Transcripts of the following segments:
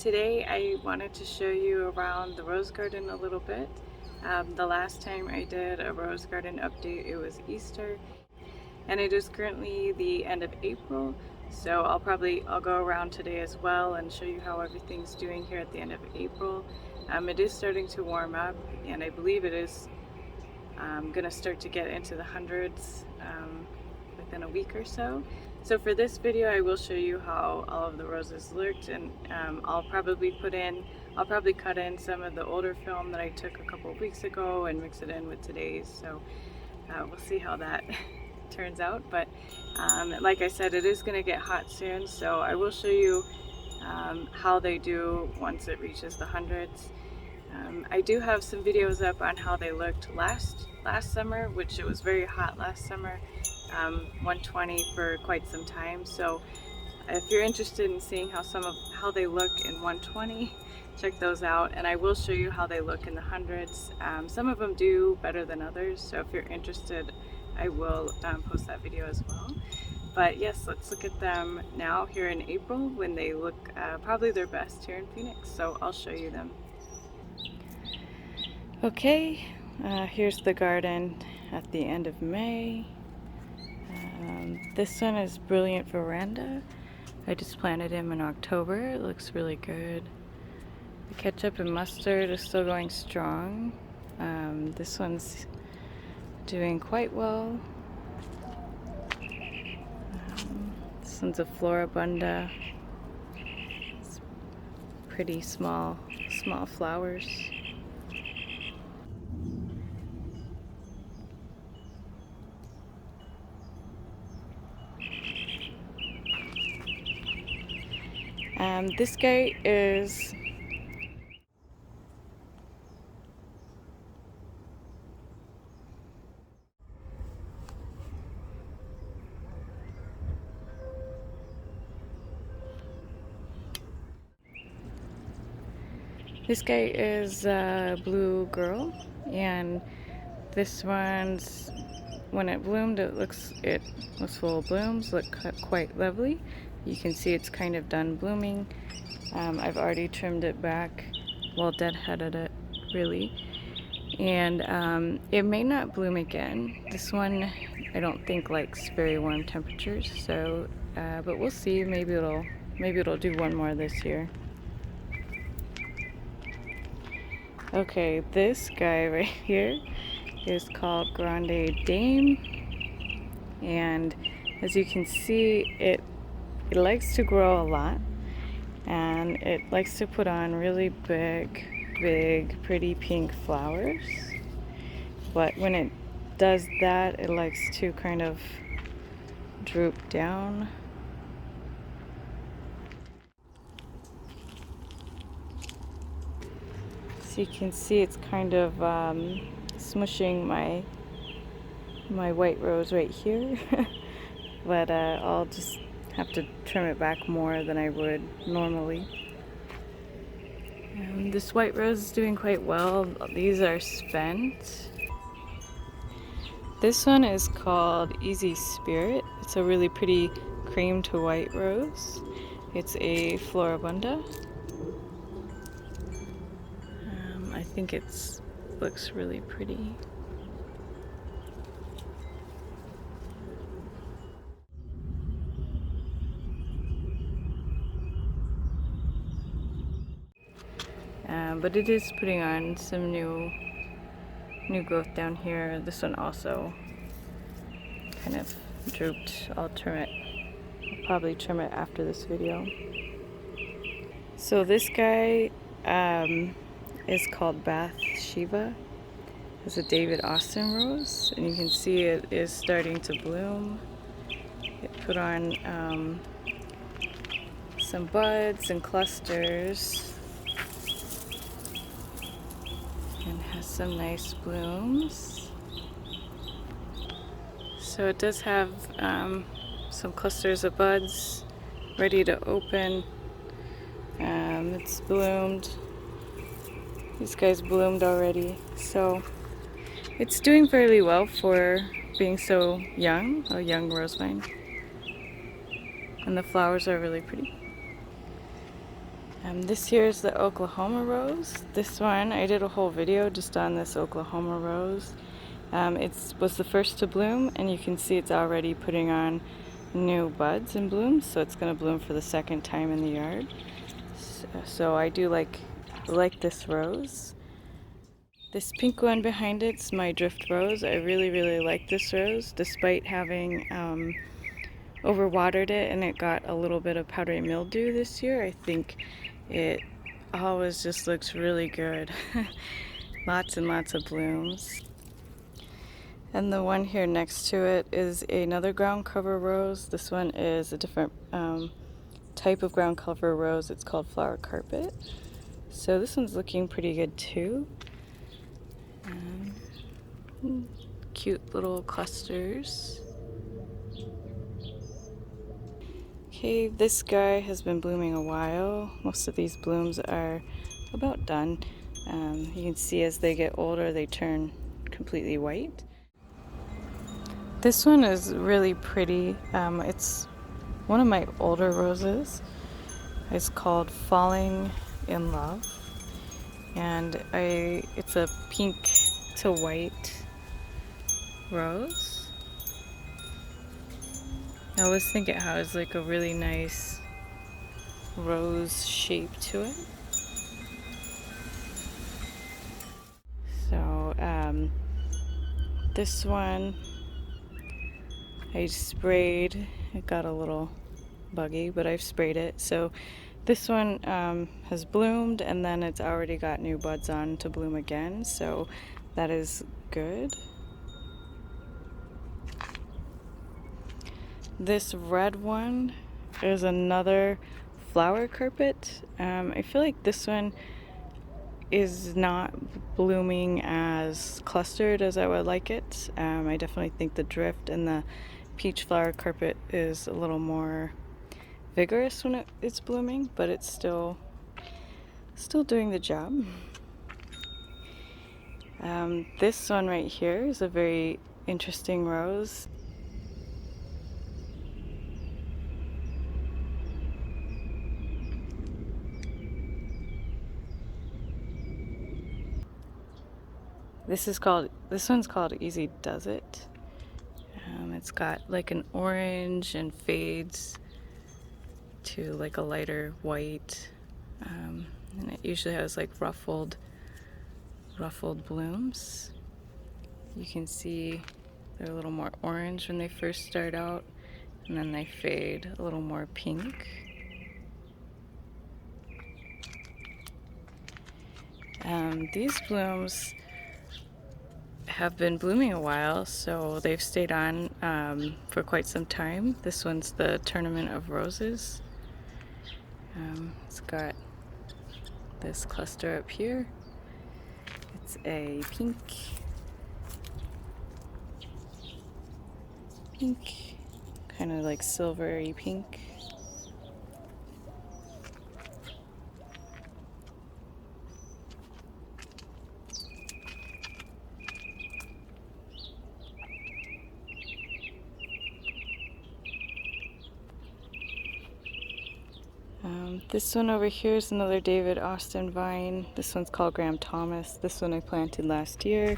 today I wanted to show you around the rose garden a little bit. The last time I did a rose garden update, it was Easter, and it is currently the end of April, so I'll go around today as well and show you how everything's doing here at the end of April. It is starting to warm up, and I believe it is gonna start to get into the hundreds within a week or so. So for this video I will show you how all of the roses looked, and I'll probably cut in some of the older film that I took a couple of weeks ago and mix it in with today's, so we'll see how that turns out. But like I said, it is going to get hot soon, so I will show you how they do once it reaches the hundreds. I do have some videos up on how they looked last summer, which it was very hot last summer, 120 for quite some time. So if you're interested in seeing how they look in 120, check those out, and I will show you how they look in the hundreds. Some of them do better than others, so if you're interested, I will post that video as well. But yes, let's look at them now here in April when they look probably their best here in Phoenix. So I'll show you them. Okay, here's the garden at the end of May. This one is Brilliant Veranda. I just planted him in October. It looks really good. The Ketchup and Mustard is still going strong. This one's doing quite well. This one's a Floribunda. It's pretty small flowers. This guy is Blue Girl, and this one's, when it bloomed, it was full of blooms, look quite lovely. You can see it's kind of done blooming. I've already trimmed it back, well, deadheaded it really, and it may not bloom again. This one I don't think likes very warm temperatures, so but we'll see. Maybe it'll do one more this year. Okay, this guy right here is called Grande Dame, and as you can see, it likes to grow a lot, and it likes to put on really big, pretty pink flowers. But when it does that, it likes to kind of droop down. So you can see it's kind of smushing my white rose right here. But I'll just have to trim it back more than I would normally. This white rose is doing quite well. These are spent. This one is called Easy Spirit. It's a really pretty cream to white rose. It's a Floribunda. I think it looks really pretty. But it is putting on some new growth down here. This one also kind of drooped. I'll probably trim it after this video. So this guy is called Bathsheba. It's a David Austin rose, and you can see it is starting to bloom. It put on some buds and clusters, and has some nice blooms. So it does have some clusters of buds ready to open. It's bloomed. These guys bloomed already, so it's doing fairly well for being so young, a young rose vine. And the flowers are really pretty. This here is the Oklahoma rose. This one, I did a whole video just on this Oklahoma rose. It was the first to bloom, and you can see it's already putting on new buds and blooms, so it's going to bloom for the second time in the yard. So I do like this rose. This pink one behind it's my drift rose. I really like this rose, despite having overwatered it and it got a little bit of powdery mildew this year. I think it always just looks really good. Lots and lots of blooms. And the one here next to it is another ground cover rose. This one is a different type of ground cover rose. It's called flower carpet. So this one's looking pretty good too. Cute little clusters. Okay, this guy has been blooming a while. Most of these blooms are about done. You can see as they get older they turn completely white. This one is really pretty. It's one of my older roses. It's called Falling in Love, and it's a pink to white rose. I always think it has like a really nice rose shape to it. So this one I sprayed. It got a little buggy, but I've sprayed it. So this one has bloomed, and then it's already got new buds on to bloom again, so that is good. This red one is another flower carpet. I feel like this one is not blooming as clustered as I would like it. I definitely think the drift and the peach flower carpet is a little more vigorous when it's blooming, but it's still doing the job. This one right here is a very interesting rose. This one's called Easy Does It. It's got like an orange and fades to like a lighter white, and it usually has like ruffled blooms. You can see they're a little more orange when they first start out, and then they fade a little more pink. These blooms have been blooming a while, so they've stayed on for quite some time. This one's the Tournament of Roses. It's got this cluster up here. It's a pink, kind of like silvery pink. This one over here is another David Austin vine. This one's called Graham Thomas. This one I planted last year.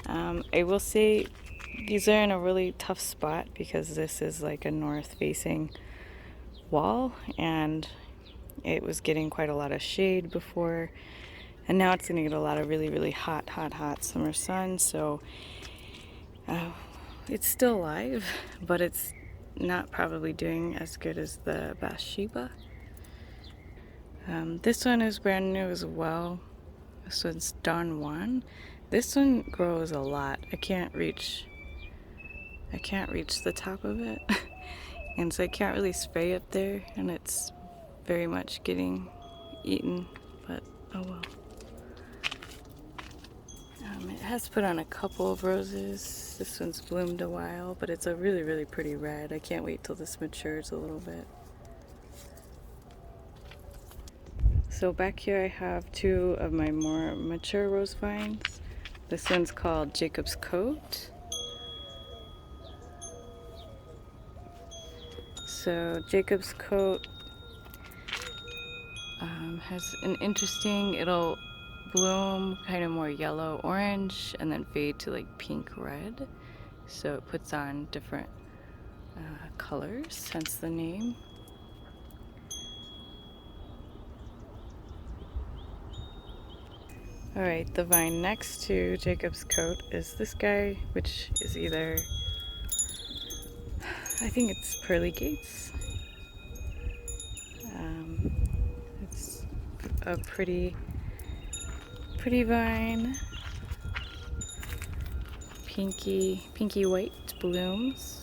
I will say these are in a really tough spot because this is like a north facing wall, and it was getting quite a lot of shade before, and now it's going to get a lot of really hot summer sun, so it's still alive, but it's not probably doing as good as the Bathsheba. This one is brand new as well. This one's Don Juan. This one grows a lot. I can't reach the top of it. And so I can't really spray up there, and it's very much getting eaten, but oh well. It has put on a couple of roses. This one's bloomed a while, but it's a really pretty red. I can't wait till this matures a little bit. So back here I have two of my more mature rose vines. This one's called Jacob's Coat. So Jacob's Coat, Has an interesting, it'll bloom kind of more yellow orange and then fade to like pink red, so it puts on different colors, hence the name. Alright, the vine next to Jacob's coat is this guy, which is either, I think it's Pearly Gates. It's a pretty vine, pinky white blooms.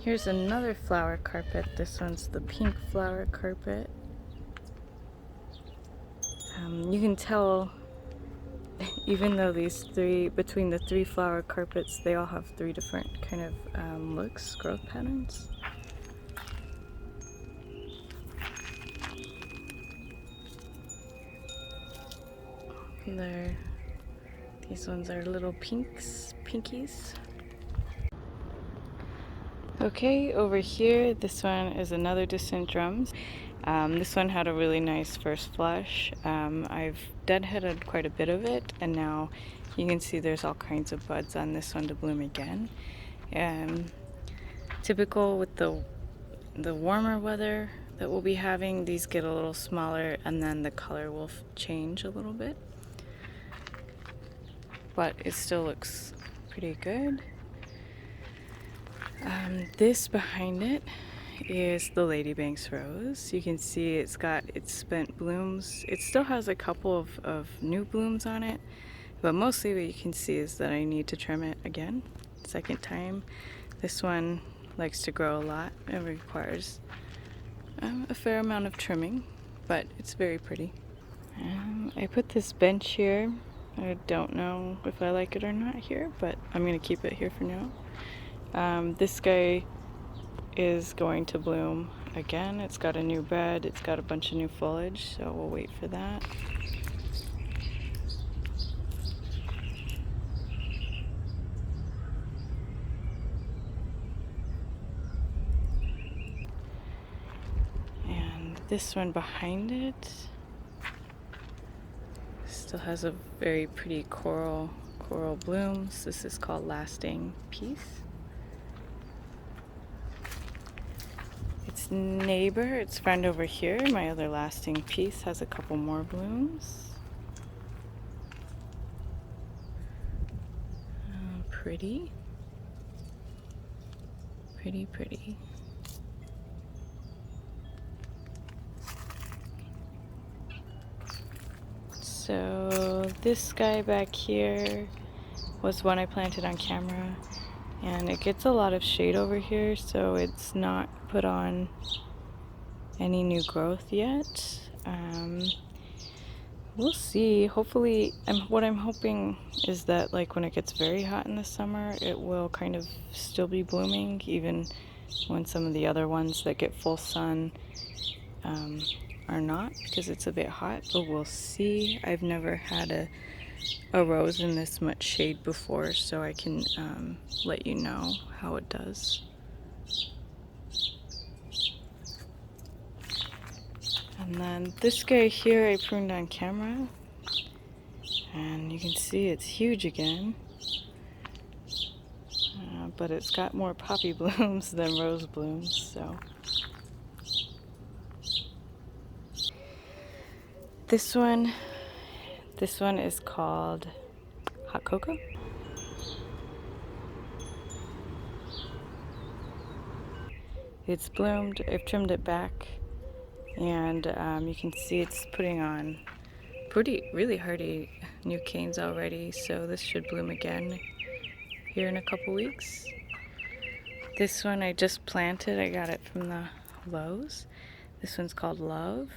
Here's another flower carpet. This one's the pink flower carpet. You can tell, even though between the three flower carpets, they all have three different kind of looks, growth patterns. These ones are little pinkies. Okay, over here, this one is another distant drums. This one had a really nice first flush. I've deadheaded quite a bit of it, and now you can see there's all kinds of buds on this one to bloom again. Typical with the warmer weather that we'll be having, these get a little smaller and then the color will change a little bit. But it still looks pretty good. This behind it is the Ladybanks rose. You can see it's got its spent blooms. It still has a couple of new blooms on it, but mostly what you can see is that I need to trim it again, second time. This one likes to grow a lot. It requires a fair amount of trimming, but it's very pretty. I put this bench here. I don't know if I like it or not here, but I'm gonna keep it here for now. This guy is going to bloom again. It's got a new bed, it's got a bunch of new foliage, so we'll wait for that. And this one behind it still has a very pretty coral blooms. This is called Lasting Peace. Its neighbor, its friend over here, my other Lasting Peace, has a couple more blooms. Pretty. So this guy back here was one I planted on camera, and it gets a lot of shade over here, so it's not put on any new growth yet. We'll see. Hopefully, what I'm hoping is that like when it gets very hot in the summer, it will kind of still be blooming, even when some of the other ones that get full sun are not, because it's a bit hot, but we'll see. I've never had a rose in this much shade before, so I can let you know how it does. And then this guy here I pruned on camera, and you can see it's huge again, but it's got more poppy blooms than rose blooms, so. This one is called Hot Cocoa. It's bloomed. I've trimmed it back, and you can see it's putting on really hardy new canes already, so this should bloom again here in a couple weeks. This one I just planted. I got it from the Lowe's. This one's called Love.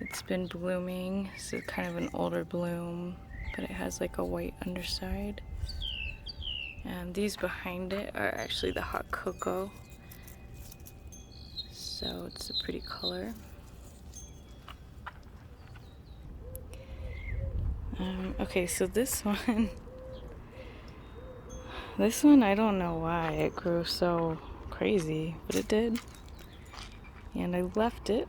It's been blooming. This is kind of an older bloom, but it has like a white underside. And these behind it are actually the Hot Cocoa. So it's a pretty color. Okay, so this one, this one, I don't know why it grew so crazy, but it did. And I left it.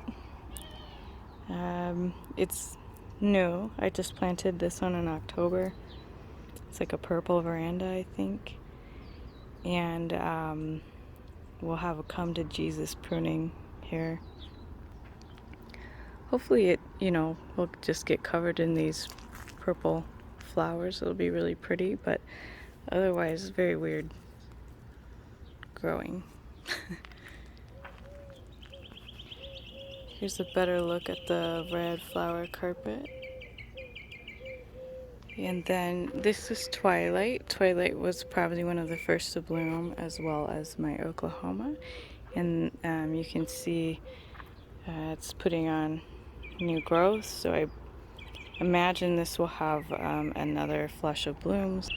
It's new. I just planted this one in October. It's like a purple veranda, I think. And we'll have a come to Jesus pruning here. Hopefully it, will just get covered in these purple flowers. It'll be really pretty, but otherwise very weird growing. Here's a better look at the red flower carpet. And then this is Twilight. Twilight was probably one of the first to bloom, as well as my Oklahoma. And you can see it's putting on new growth, so I imagine this will have another flush of blooms.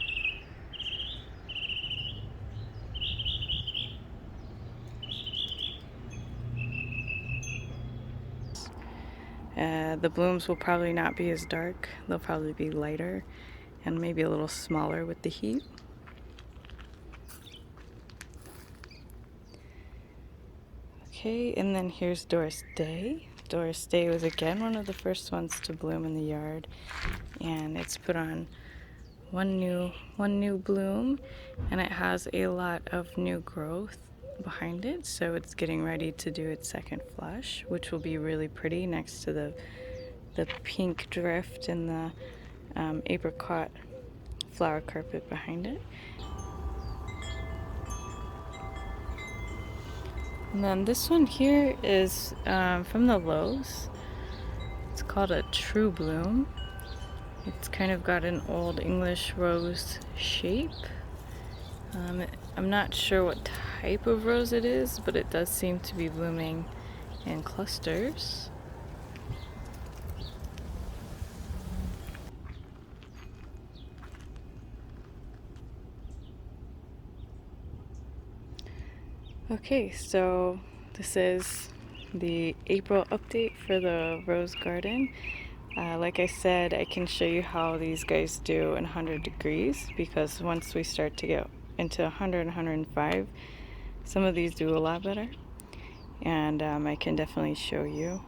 The blooms will probably not be as dark. They'll probably be lighter and maybe a little smaller with the heat. Okay, and then here's Doris Day. Doris Day was again one of the first ones to bloom in the yard, and it's put on one new bloom, and it has a lot of new growth behind it, so it's getting ready to do its second flush, which will be really pretty next to the pink drift and the apricot flower carpet behind it. And then this one here is from the Lowe's. It's called a True Bloom. It's kind of got an old English rose shape. I'm not sure what type of rose it is, but it does seem to be blooming in clusters. Okay, so this is the April update for the rose garden. Like I said, I can show you how these guys do in 100 degrees, because once we start to get into 100, 105, some of these do a lot better. And I can definitely show you